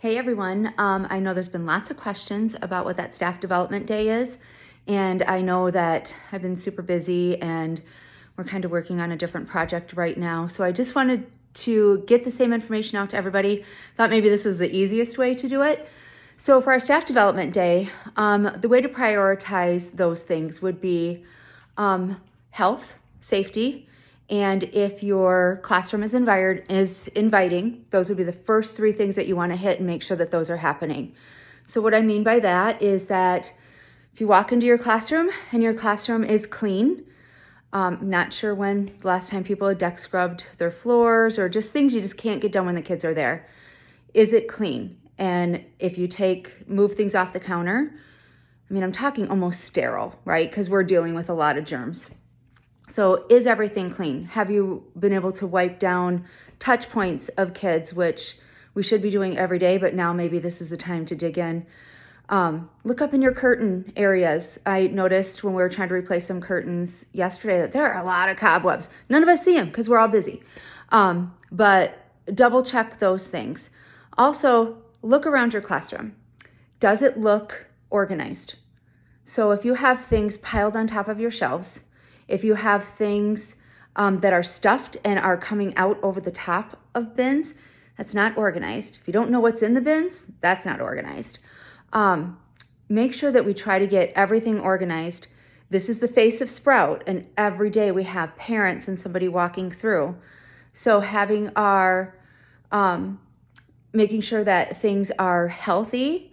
Hey everyone, I know there's been lots of questions about what that staff development day is, and I know that I've been super busy and we're kind of working on a different project right now. So I just wanted to get the same information out to everybody. Thought maybe this was the easiest way to do it. So for our staff development day, the way to prioritize those things would be health, safety, and if your classroom is inviting, those would be the first three things that you want to hit and make sure that those are happening. So what I mean by that is that if you walk into your classroom and your classroom is clean, not sure when the last time people had deck scrubbed their floors or just things you just can't get done when the kids are there. Is it clean? And if you move things off the counter, I'm talking almost sterile, right? Because we're dealing with a lot of germs. So is everything clean? Have you been able to wipe down touch points of kids, which we should be doing every day, but now maybe this is the time to dig in. Look up in your curtain areas. I noticed when we were trying to replace some curtains yesterday that there are a lot of cobwebs. None of us see them because we're all busy. But double check those things. Also, look around your classroom. Does it look organized? So if you have things piled on top of your shelves, if you have things that are stuffed and are coming out over the top of bins, that's not organized. If you don't know what's in the bins, that's not organized. Make sure that we try to get everything organized. This is the face of Sprout, and every day we have parents and somebody walking through. So having making sure that things are healthy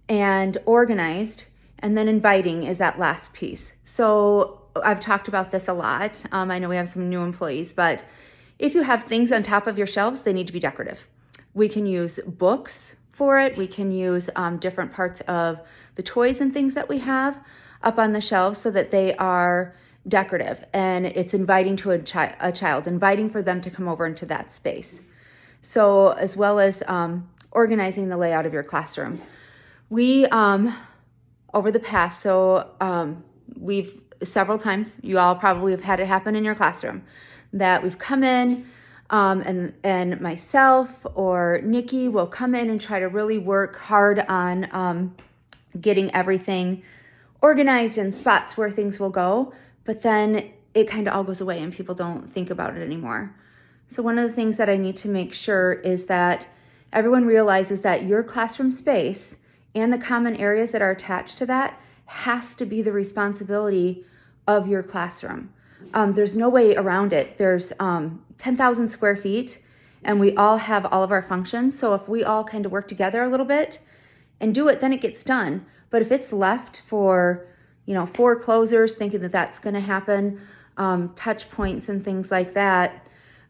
and organized, and then inviting is that last piece. So I've talked about this a lot. I know we have some new employees, but if you have things on top of your shelves, they need to be decorative. We can use books for it. We can use different parts of the toys and things that we have up on the shelves so that they are decorative and it's inviting to a child, inviting for them to come over into that space. So as well as organizing the layout of your classroom. We, over the past, we've several times, you all probably have had it happen in your classroom, that we've come in and myself or Nikki will come in and try to really work hard on getting everything organized in spots where things will go, but then it kind of all goes away and people don't think about it anymore. So one of the things that I need to make sure is that everyone realizes that your classroom space and the common areas that are attached to that has to be the responsibility of your classroom. There's no way around it. There's 10,000 square feet and we all have all of our functions. So if we all kind of work together a little bit and do it, then it gets done. But if it's left for, 4 closers thinking that that's going to happen, touch points and things like that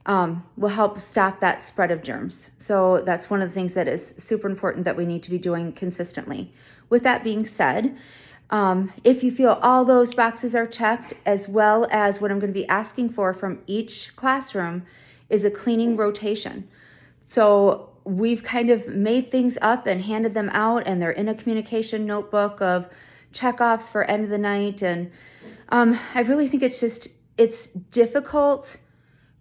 will help stop that spread of germs. So that's one of the things that is super important that we need to be doing consistently. With that being said, if you feel all those boxes are checked, as well as what I'm going to be asking for from each classroom is a cleaning rotation. So we've kind of made things up and handed them out, and they're in a communication notebook of checkoffs for end of the night. And I really think it's difficult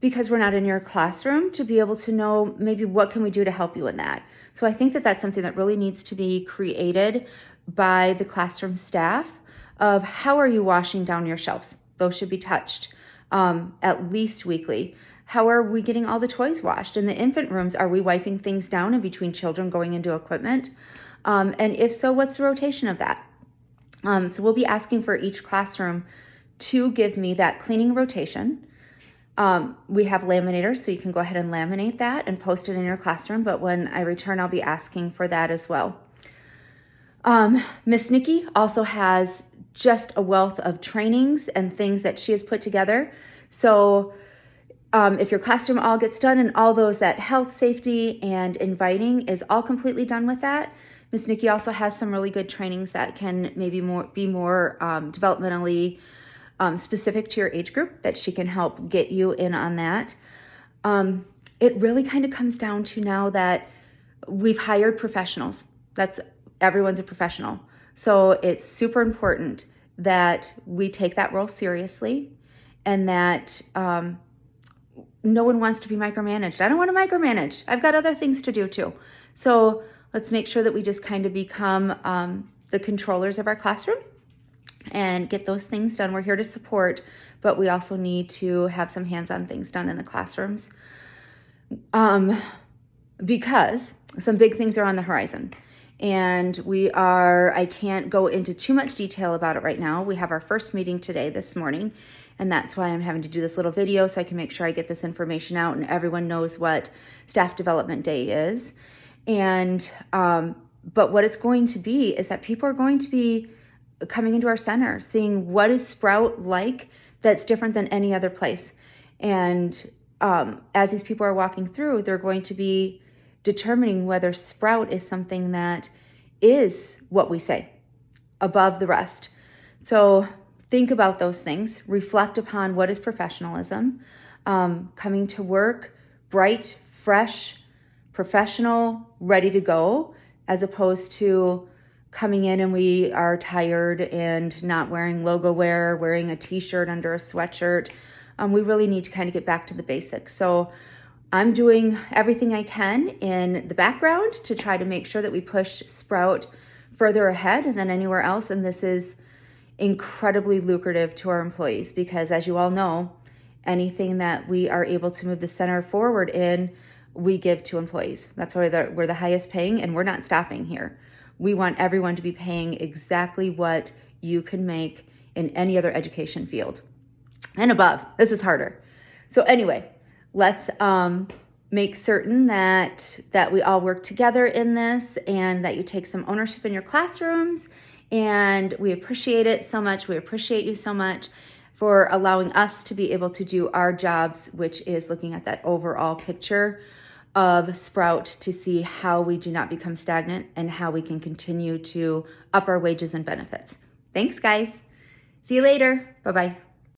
because we're not in your classroom to be able to know maybe what can we do to help you in that. So I think that that's something that really needs to be created by the classroom staff of how are you washing down your shelves? Those should be touched at least weekly. How are we getting all the toys washed? In the infant rooms, are we wiping things down in between children going into equipment? And if so, what's the rotation of that? So we'll be asking for each classroom to give me that cleaning rotation. We have laminators, so you can go ahead and laminate that and post it in your classroom. But when I return, I'll be asking for that as well. Miss Nikki also has just a wealth of trainings and things that she has put together. So if your classroom all gets done and all those that health, safety, and inviting is all completely done with that, Miss Nikki also has some really good trainings that can maybe be more developmentally specific to your age group that she can help get you in on that. It really kind of comes down to now that we've hired professionals. Everyone's a professional. So it's super important that we take that role seriously and that no one wants to be micromanaged. I don't want to micromanage. I've got other things to do too. So let's make sure that we just kind of become the controllers of our classroom and get those things done. We're here to support, but we also need to have some hands-on things done in the classrooms because some big things are on the horizon. And I can't go into too much detail about it right now. We have our first meeting today, this morning, and that's why I'm having to do this little video so I can make sure I get this information out and everyone knows what Staff Development Day is. And, but what it's going to be is that people are going to be coming into our center, seeing what is Sprout like that's different than any other place. And as these people are walking through, they're going to be determining whether Sprout is something that is what we say, above the rest. So think about those things, reflect upon what is professionalism, coming to work bright, fresh, professional, ready to go, as opposed to coming in and we are tired and not wearing logo wear, wearing a t-shirt under a sweatshirt. We really need to kind of get back to the basics. So I'm doing everything I can in the background to try to make sure that we push Sprout further ahead than anywhere else. And this is incredibly lucrative to our employees because, as you all know, anything that we are able to move the center forward in, we give to employees. That's why we're the highest paying, and we're not stopping here. We want everyone to be paying exactly what you can make in any other education field and above. This is harder. So anyway, let's make certain that we all work together in this and that you take some ownership in your classrooms. And we appreciate it so much. We appreciate you so much for allowing us to be able to do our jobs, which is looking at that overall picture of Sprout to see how we do not become stagnant and how we can continue to up our wages and benefits. Thanks, guys. See you later. Bye-bye.